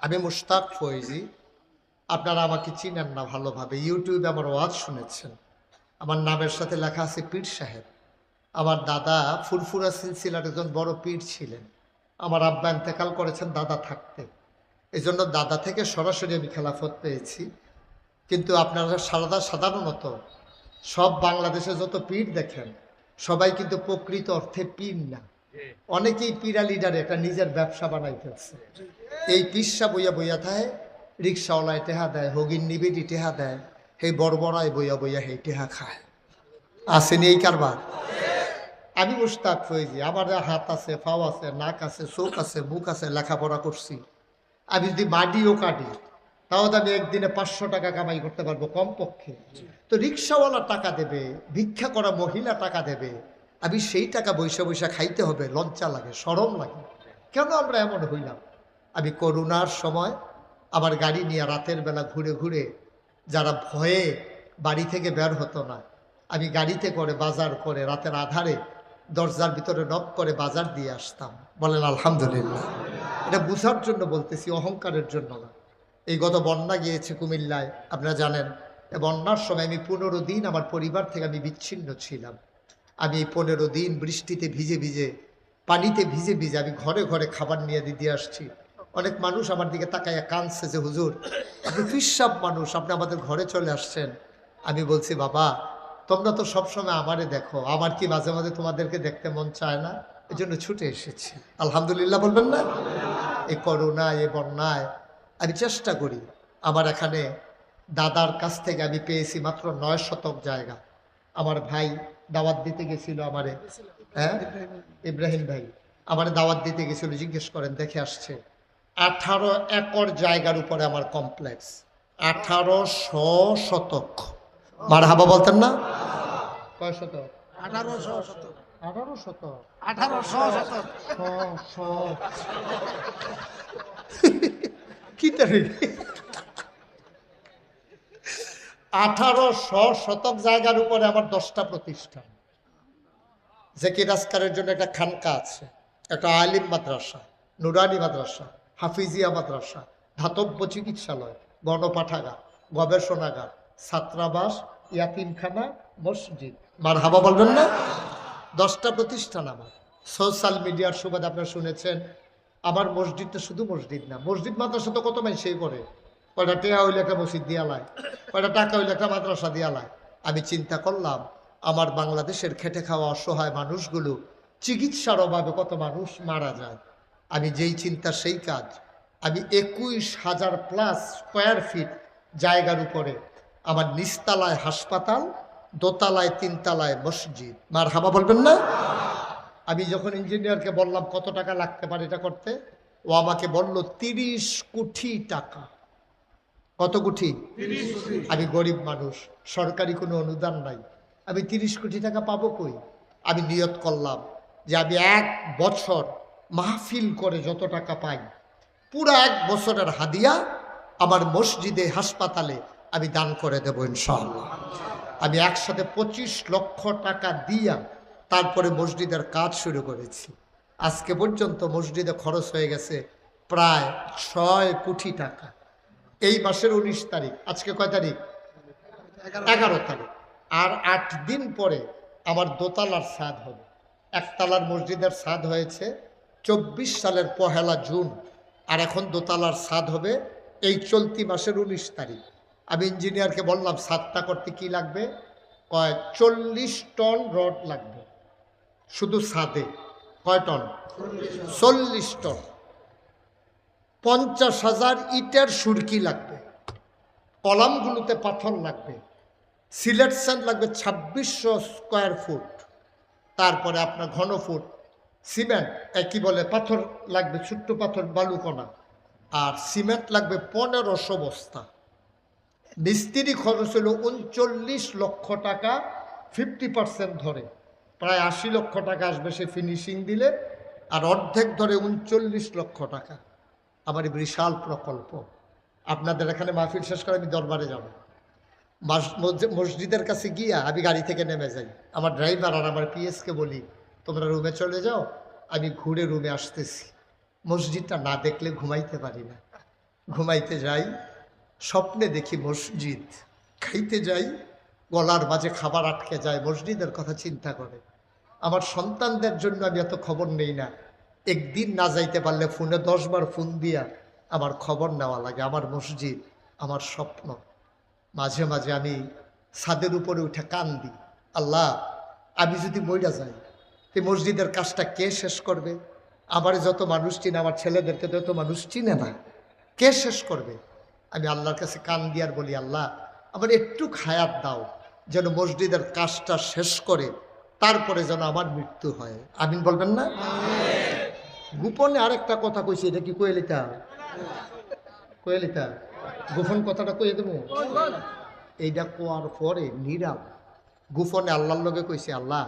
আমি মুশতাক ফয়েজি। আপনারা আমাকে চিনেন না ভালোভাবে, ইউটিউবে আমার ওয়াজ শুনেছেন। আমার নামের সাথে লেখা আছে পীর সাহেব। আমার দাদা ফুরফুরা সিলসিলার একজন বড় পীর ছিলেন। আমার আব্বা ইন্তেকাল করেছেন দাদা থাকতে, এই জন্য দাদা থেকে সরাসরি আমি খেলাফত পেয়েছি। কিন্তু আপনারা সাধারণত সব বাংলাদেশে যত পীর দেখেন সবাই কিন্তু প্রকৃত অর্থে পীর না। অনেকেই পীরা লিডার একটা নিজের ব্যবসা বানাই ফেলছে। এই পিসা বইয়া বইয়া থাকে, রিক্সাওয়ালায় টেহা দেয়, হগিন নিবেদি টেহা দেয়, সেই বড়াই বইয়া বইয়া সেই টেহা খায়। আসেনি এই কারবার? আমি মুশতাক ফয়েজি। আমার হাত আছে, পাও আছে, নাক আছে, চোখ আছে, মুখ আছে, লেখাপড়া করছি। আমি যদি মাডিও কাটি তাও তো আমি একদিনে 500 টাকা কামাই করতে পারবো কমপক্ষে। তো রিক্সাওয়ালা টাকা দেবে, ভিক্ষা করা মহিলা টাকা দেবে, আমি সেই টাকা বৈশা বৈশা খাইতে হবে, লজ্জা লাগে, শরম লাগে। কেন আমরা এমন হইলাম? আমি করোনার সময় আমার গাড়ি নিয়ে রাতের বেলা ঘুরে ঘুরে, যারা ভয়ে বাড়ি থেকে বের হতো না, আমি গাড়িতে করে বাজার করে রাতের আধারে দরজার ভিতরে নক করে বাজার দিয়ে আসতাম। বলেন আলহামদুলিল্লাহ। এটা বুঝার জন্য বলতেছি, অহংকারের জন্য না। এই গত বন্যা গিয়েছে কুমিল্লায়, আপনারা জানেন। বন্যার সময় আমি 15 দিন আমার পরিবার থেকে আমি বিচ্ছিন্ন ছিলাম। আমি এই 15 দিন বৃষ্টিতে ভিজে ভিজে, পানিতে ভিজে ভিজে আমি ঘরে ঘরে খাবার নিয়ে দিতে আসছি। অনেক মানুষ আমার দিকে তাকাইয়া কাঁদছে যে হুজুর আপনি ফিসাব মানুষ, আপনি আমাদের ঘরে চলে আসছেন। আমি বলছি বাবা, তোমরা তো সবসময় আমারে দেখো, আমার কি মাঝে মাঝে তোমাদেরকে দেখতে মন চায় না? এই জন্য ছুটে এসেছি। আলহামদুলিল্লাহ বলবেন না? এই করোনায়, এই বন্যায় আমি চেষ্টা করি। আমার এখানে দাদার কাছ থেকে আমি পেয়েছি মাত্র 9 শতক জায়গা। আমার ভাই দাওয়াত দিতে গেছিল আমারে, হ্যাঁ ইব্রাহিম ভাই আমারে দাওয়াত দিতে গেছিল, জিজ্ঞেস করেন, দেখে আসছে 18 একর জায়গার উপরে আমার কমপ্লেক্স। 1800 শতক। মারহাবা বলতেন না? কয় শতক? 1800 শতক। 18 শতক। 1800 শতক। কি তারি 1800 শতক জায়গার উপরে আমার 10টা প্রতিষ্ঠান। জাকির আসকারের জন্য একটা খানকা আছে, একটা আলিম মাদ্রাসা, নুরানি মাদ্রাসা, হাফিজিয়া মাদ্রাসা, ধাতব্য চিকিৎসালয়, গণপাঠাগার, গবেষণাগার, ছাত্রাবাস, ইয়াতিমখানা, মসজিদ। মারহাবা বলবেন না? 10টা প্রতিষ্ঠান আমার। সোশ্যাল মিডিয়ার সুবাদে আপনারা শুনেছেন আমার মসজিদটা শুধু মসজিদ না, মসজিদ মাদ্রাসা তো কত সেই করে, কয়টা টেয়া হইলে একটা মসজিদ দিয়ালায়, কয়টা টাকা হইলে একটা মাদ্রাসা দিয়ালায়। আমি চিন্তা করলাম আমার বাংলাদেশের খেটে খাওয়া অসহায় মানুষগুলো, চিকিৎসার অভাবে কত মানুষ মারা যায়। আমি যেই চিন্তা সেই কাজ। আমি 21,000+ স্কোয়ার ফিট জায়গার উপরে আমার নিচতলায় হাসপাতাল, দোতলায় 3তলায় মসজিদ। মারহাবা বলবেন না? আমি যখন ইঞ্জিনিয়ারকে বললাম কত টাকা লাগতে পারে এটা করতে, ও আমাকে বলল 30 কোটি টাকা। কত কোটি? আমি গরিব মানুষ, সরকারি কোনো অনুদান নাই, আমি 30 কোটি টাকা পাবো কই? আমি নিয়ত করলাম যে আমি 1 বছর মাহফিল করে যত টাকা পাই পুরা 1 বছরের হাদিয়া আমার মসজিদে, হাসপাতালে আমি দান করে দেব ইনশাআল্লাহ। আমি একসাথে 25 লক্ষ টাকা দিয়া তারপরে মসজিদের কাজ শুরু করেছি। আজকে পর্যন্ত মসজিদে খরচ হয়ে গেছে প্রায় 6 কোটি টাকা। এই মাসের 19 তারিখ, আজকে কয় তারিখ? 11 তারিখ। আর 8 দিন পরে আমার দোতলার ছাদ হবে। একতলার মসজিদের ছাদ হয়েছে 24 সালের 1 জুন, আর এখন দোতলার ছাদ হবে এই চলতি মাসের 19 তারিখ। আমি ইঞ্জিনিয়ারকে বললাম ছাদটা করতে কি লাগবে? কয় 40 টন রড লাগবে শুধু ছাদে। কয় টন? 40 টন। 50,000 ইটের সুরকি লাগবে, কলামগুলোতে পাথর লাগবে, সিলেট স্যান্ড লাগবে 2600 স্কোয়ার ফুট, তারপরে আপনার ঘন ফুট সিমেন্ট, কি বলে পাথর লাগবে, ছোট্ট পাথর বালুকণা, আর সিমেন্ট লাগবে 1500 বস্তা। মিস্ত্রি খরচ হলো 39 লক্ষ টাকা, 50% ধরে প্রায় 80 লক্ষ টাকা আসবে সে ফিনিশিং দিলে, আর অর্ধেক ধরে 39 লক্ষ টাকা। আমার এই বিশাল প্রকল্প। আপনাদের এখানে মাহফিল শেষ করে আমি দরবারে যাব, মসজিদের কাছে গিয়া আমি গাড়ি থেকে নেমে যাই, আমার ড্রাইভার আর আমার পিএসকে বলি তোমরা রুমে চলে যাও, আমি ঘুরে রুমে আসতেছি। মসজিদটা না দেখলে ঘুমাইতে পারি না। ঘুমাইতে যাই, স্বপ্নে দেখি মসজিদ, খাইতে যাই, গলার মাঝে খাবার আটকে যায়, মসজিদের কথা চিন্তা করে। আমার সন্তানদের জন্য আমি এত খবর নেই না, একদিন না যাইতে পারলে ফোনে 10 বার ফোন দিয়া আমার খবর নেওয়া লাগে। আমার মসজিদ আমার স্বপ্ন। মাঝে মাঝে আমি ছাদের উপরে উঠে কান্দি, আল্লাহ আমি যদি মইরা যাই, এই মসজিদের কাজটা কে শেষ করবে? আমার যত মানুষ চিনে, আমার ছেলেদেরকে যত মানুষ চিনে না, কে শেষ করবে? আমি আল্লাহর কাছে কান্দি আর বলি, আল্লাহ আমার একটু হায়াত দাও, যেন মসজিদের কাজটা শেষ করে তারপরে যেন আমার মৃত্যু হয়। আমিন বলবেন না? গোপনে আরেকটা কথা কইছি, এটা কি কয়ে লিতা? কয়ে লিতা? গোপন কথাটা কয়ে দেবো। এইটা কোয়ার পরে নীরব গোপনে আল্লাহর লগে কইছি, আল্লাহ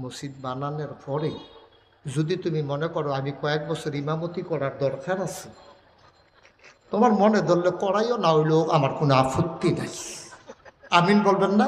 মসজিদ বানানোর পরে যদি তুমি মনে করো আমি কয়েক বছর ইমামতি করার দরকার আছে, তোমার মনে ধরলে করাইও, না হইলেও আমার কোনো আপত্তি নাই। আমিন বলবেন না?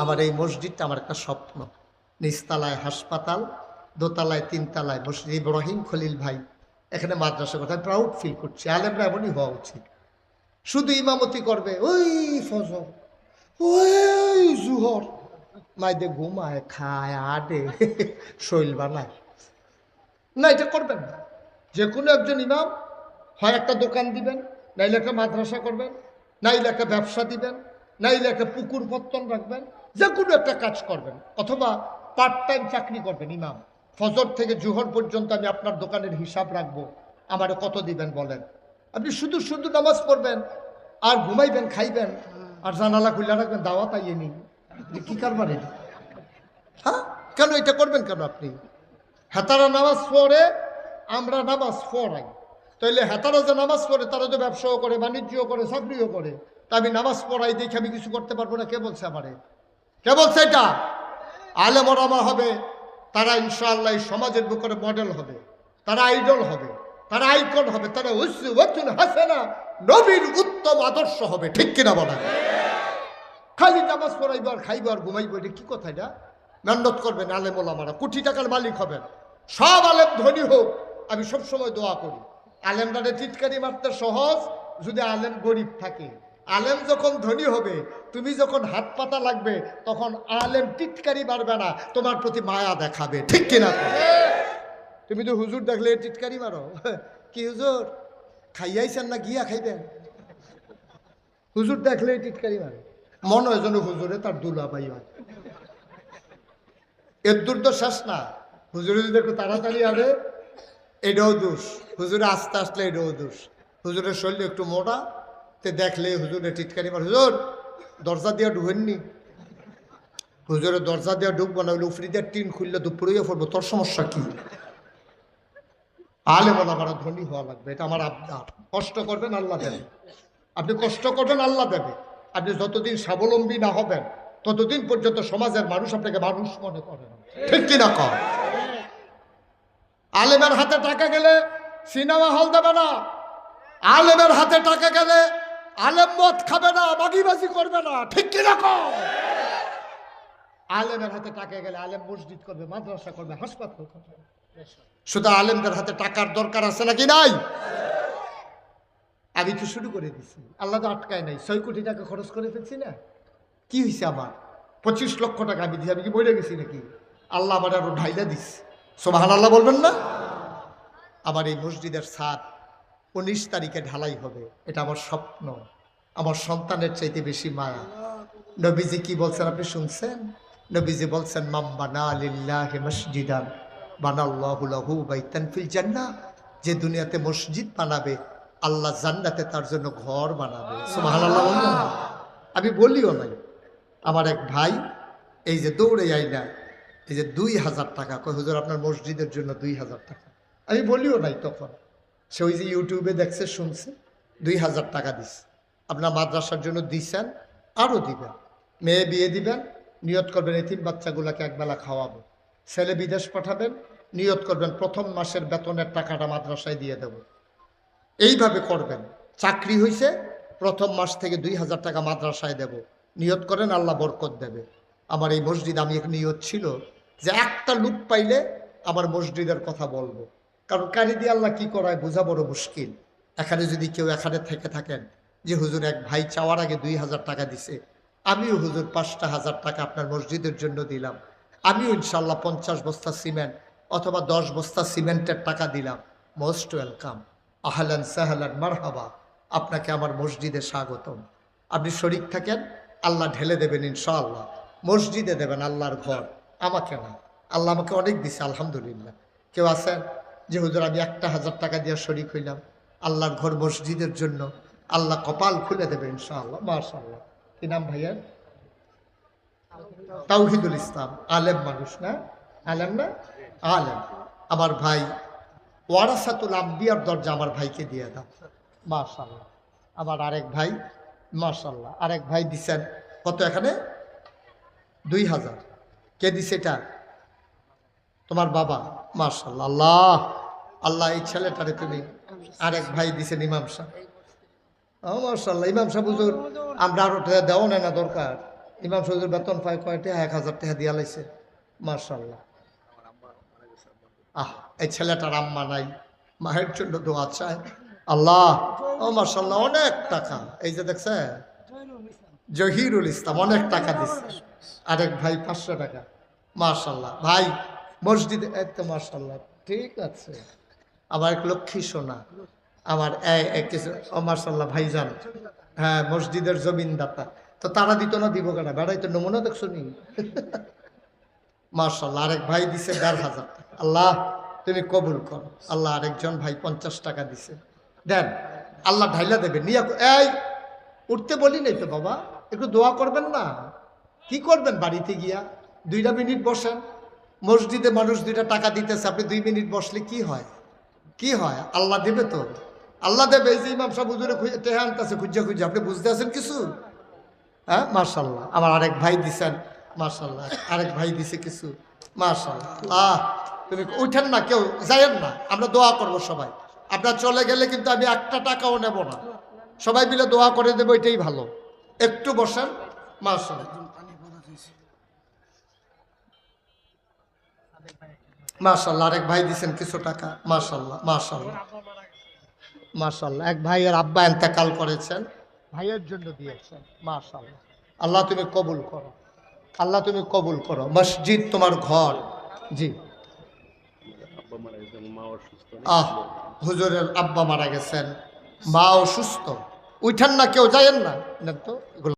আমার এই মসজিদটা আমার একটা স্বপ্ন। নিচতলায় হাসপাতাল, দোতলায় 3 তলায় মসজিদ। ইব্রাহিম খলিল ভাই এখানে মাদ্রাসা কথা প্রাউড ফিল করছি। আলেমরা এমনই হওয়া উচিত। শুধু ইমামতি করবে, ওই ফজর, ওই জুহর, মাইদে ঘুমায়, খায়, আডে, শৈল বানায় না, এটা করবেন না। যে কোনো একজন ইমাম হয় একটা দোকান দিবেন, নাইলে একটা মাদ্রাসা করবেন, নাইলে একটা ব্যবসা দিবেন, নাইলে একটা পুকুর পত্তন রাখবেন, যে কোনো একটা কাজ করবেন, অথবা পার্ট টাইম চাকরি করবেন। ইমাম ফজর থেকে জোহর পর্যন্ত আমি আপনার দোকানের হিসাব রাখবো, আমারে কত দিবেন বলেন। আপনি শুধু শুধু নামাজ পড়বেন আর ঘুমাইবেন, খাইবেন আর জানালা খুলে রাখবেন, দাওয়াত আইয়ে নি, কি কারবার এটা? হ্যাঁ, কেন এটা করবেন কেন আপনি? হেতারা নামাজ পড়ে, আমরা নামাজ পড়াই, তাইলে হেতারা যে নামাজ পড়ে তারা যে ব্যবসাও করে, বাণিজ্যও করে, চাকরিও করে, তা আমি নামাজ পড়াই দেখে আমি কিছু করতে পারবো না? কে বলছে আমারে? কে বলছে এটা? আলেম ওলামা হবে, তারা ইনশাআল্লাহ সমাজের বুকের মডেল হবে, তারা আইডল হবে, তারা আইকন হবে, তারা উসওয়াতুন হাসানা, নবীর উত্তম আদর্শ হবে। ঠিক কিনা বলেন? খালি নামাজ পড়াইব আর খাইব আর ঘুমাইব, এটা কি কথা? এটা মেহনত করবেন আলেম ওলামারা, কোটি টাকার মালিক হবেন, সব আলেম ধনী হোক। আমি সবসময় দোয়া করি, আলেমরা টিটকারি মারতে সহজ যদি আলেম গরিব থাকে। আলেম যখন ধনী হবে, তুমি যখন হাত পাতা লাগবে, তখন আলেম টিটকারি মারবে না, তোমার প্রতি মায়া দেখাবে। ঠিক কিনা? তুমি তো হুজুর দেখলে টিটকারি মারো, কি হুজুর খাইয়াইছেন না গিয়া খাইবেন? হুজুর দেখলে টিটকারি মারো, মনে হয় যেন হুজুরে তার দুলা ভাই হয়। এর দূর তো শেষ না, হুজুরে যদি একটু তাড়াতাড়ি আনে এটাও দোষ, হুজুরে আস্তে আসলে এটাও দোষ। হুজুরের শরীর একটু মোটা, তে দেখলে হুজুরে টিটকারি মার, হুজুর দরজা দিয়ে ঢুকেননি, হুজুরে দরজা দিয়ে ঢুকবো না, হইলে উফরি দিয়ে টিন খুললে দুপুরে পড়বো, তোর সমস্যা কি? আলেম ওলামারা ধনী হওয়া লাগবে, এটা আমার আবদার। কষ্ট করবেন আল্লাহ দেবে, আপনি কষ্ট করবেন আল্লাহ দেবে। আপনি যতদিন স্বাবলম্বী না হবেন ততদিন পর্যন্ত সমাজের মানুষ আপনাকে মানুষ মনে করে না। ঠিক কিনা কর? আলেমের হাতে টাকা গেলে সিনেমা হল দেবে না, আলেমের হাতে টাকা গেলে আলেম মদ খাবে না, বাগিবাজি করবে না। ঠিক কিনা কর? আলেমের হাতে টাকা গেলে আলেম মসজিদ করবে, মাদ্রাসা করবে, হাসপাতাল করবে। শুধু আলেমদের হাতে টাকার দরকার আছে নাকি নাই? আমি তো শুরু করে দিছি, আল্লাহ তো আটকায় নাই। 6 কোটি টাকা খরচ করে ফেলছি না, কি হয়েছে? আমার 25 লক্ষ টাকা আমি দিছি, আমি কি বলে গেছি নাকি? আল্লাহ আমার আরো ঢাইলা দিস। সুবহানাল্লাহ বলবেন না? আমার এই মসজিদের ছাদ 19 তারিখে ঢালাই হবে, এটা আমার স্বপ্ন। আমার সন্তানের চাইতে বেশি মায়া। নবীজি কি বলছেন আপনি শুনছেন? নবীজি বলছেন, মান বানা লিল্লাহি মসজিদান বানাল্লাহু লাহু বাইতান ফিল জান্নাহ। যে দুনিয়াতে মসজিদ বানাবে, আল্লাহ জান্নাতে তার জন্য ঘর বানাবে। সুবহানাল্লাহ বলবেন? আমি বলিও নাই। আমার এক ভাই এই যে দৌড়ে যাই না, এই যে 2000 টাকা কয়, হুজুর আপনার মসজিদের জন্য 2000 টাকা। আমি বলিও নাই তখন। সে ওই যে ইউটিউবে দেখছে, শুনছে, 2000 টাকা দিস। আপনার মাদ্রাসার জন্য দিছেন, আরও দিবেন। মেয়ে বিয়ে দিবেন, নিয়ত করবেন এতিম বাচ্চাগুলোকে একবেলা খাওয়াবো। ছেলে বিদেশ পাঠাবেন, নিয়ত করবেন প্রথম মাসের বেতনের টাকাটা মাদ্রাসায় দিয়ে দেব। এইভাবে করবেন। চাকরি হয়েছে, প্রথম মাস থেকে 2000 টাকা মাদ্রাসায় দেব। নিয়ত করেন, আল্লাহ বরকত দেবে। আমার এই মসজিদ, আমি এক নিয়ত ছিল যে একটা লোক পাইলে আমার মসজিদের কথা বলবো, কারণ কারি দিয়ে আল্লাহ কি করায় বোঝা বড় মুশকিল। এখানে যদি কেউ এখানে থেকে থাকেন যে হুজুর এক ভাই চাওয়ার আগে 2000 টাকা দিছে, আমিও হুজুর 5,000 টাকা আপনার মসজিদের জন্য দিলাম, আমিও ইনশাল্লাহ 50 বস্তা সিমেন্ট অথবা 10 বস্তা সিমেন্টের টাকা দিলাম, মোস্ট ওয়েলকাম, আহলান সাহলান মারহাবা, আপনাকে আমার মসজিদে স্বাগতম। আপনি শরীক থাকেন, আল্লাহ ঢেলে দেবেন ইনশাআল্লাহ, মসজিদে দেবেন, আল্লাহর ঘর, আমাকে না। আল্লাহ আমাকে অনেক দিছে আলহামদুলিল্লাহ। কেউ আছেন যে হুজুর আমি 1,000 টাকা দিয়ে শরীক হইলাম আল্লাহর ঘর মসজিদের জন্য, আল্লাহ কপাল খুলে দেবে ইনশাআল্লাহ। মাশাআল্লাহ। কি নাম ভাইয়ের? তাওহিদুল ইসলাম। আলেম মানুষ না? আলেম না? আলেম। আমার ভাই ওয়ারাসাতুল আম্বিয়ার দরজা আমার ভাইকে দিয়ে দাও। মাশাআল্লাহ। আমার আরেক ভাই, মাশাআল্লাহ, আরেক ভাই দিছেন কত এখানে? 2000। কে দিছে এটা? তোমার বাবা। মাশাআল্লাহ। আল্লাহ আল্লাহ এই ছেলেটারে তুমি। আরেক ভাই দিছেন ইমাম সাহেব। মাশাআল্লাহ। ইমাম সাহেব হুজুর আমরা আরো টাকা দেওয়া না দরকার। ইমাম সাহেবের বেতন পায় কয়টা? 1000 টাকা দিয়া লাইছে। মাশাআল্লাহ। এই ছেলেটার আম্মা নাই, মায়ের জন্য দোয়া চায়। আল্লাহ মাশাআল্লাহ অনেক টাকা। এই যে দেখছে জহিরুল ইসলাম অনেক টাকা দিচ্ছে। আরেক ভাই 500 টাকা। মাশাআল্লাহ। ভাই মসজিদে এত মাশাআল্লাহ। ঠিক আছে। আমার এক লক্ষ্মী সোনা, আমার কিছু মাশাআল্লাহ ভাইজান, হ্যাঁ মসজিদের জমিনদাতা। তো তারা দিত না, দিব কেনা? বেড়াই তো নমুনা দেখছো নি? মাশাআল্লাহ। আরেক ভাই দিছে 1,500 টাকা। আল্লাহ তুমি কবুল করো। আল্লাহ আরেকজন ভাই 50 টাকা দিছে। দেন, আল্লাহ ঢাইলা দেবে। নিয়ে এই উঠতে বলি নাই তো বাবা, একটু দোয়া করবেন না? কি করবেন বাড়িতে গিয়া? 2 মিনিট বসেন। মসজিদে মানুষ 2 টাকা দিতেছে, আপনি 2 মিনিট বসলে কি হয়? কি হয়? আল্লাহ দেবে তো, আল্লাহ দেবে। এই যে ইমাম সাহেব হুজুরে টেহা আনতেছে খুঁজে খুঁজে, আপনি বুঝতে আছেন কিছু? হ্যাঁ মাশাআল্লাহ। আমার আরেক ভাই দিছেন, মাশাআল্লাহ। আরেক ভাই দিছে কিছু, মাশাআল্লাহ। তুমি উঠেন না, কেউ যাইয়েন না, আমরা দোয়া করব সবাই। আপনার চলে গেলে কিন্তু আমি 1 টাকাও নেব না, সবাই মিলে দোয়া করে দেবো, এটাই ভালো। একটু বসেন। মাশাআল্লাহ মাশাআল্লাহ। আরেক ভাই দিছেন কিছু টাকা। মাশাআল্লাহ মাশাআল্লাহ মাশাআল্লাহ। এক ভাইয়ের আব্বা ইন্তেকাল করেছেন, ভাইয়ের জন্য দিয়েছেন। মাশাআল্লাহ। আল্লাহ তুমি কবুল করো, আল্লাহ তুমি কবুল করো। মসজিদ তোমার ঘর। জি। হুজুরের আব্বা মারা গেছেন, মা অসুস্থ। উঠেন না, কেউ যাইয়েন না তো।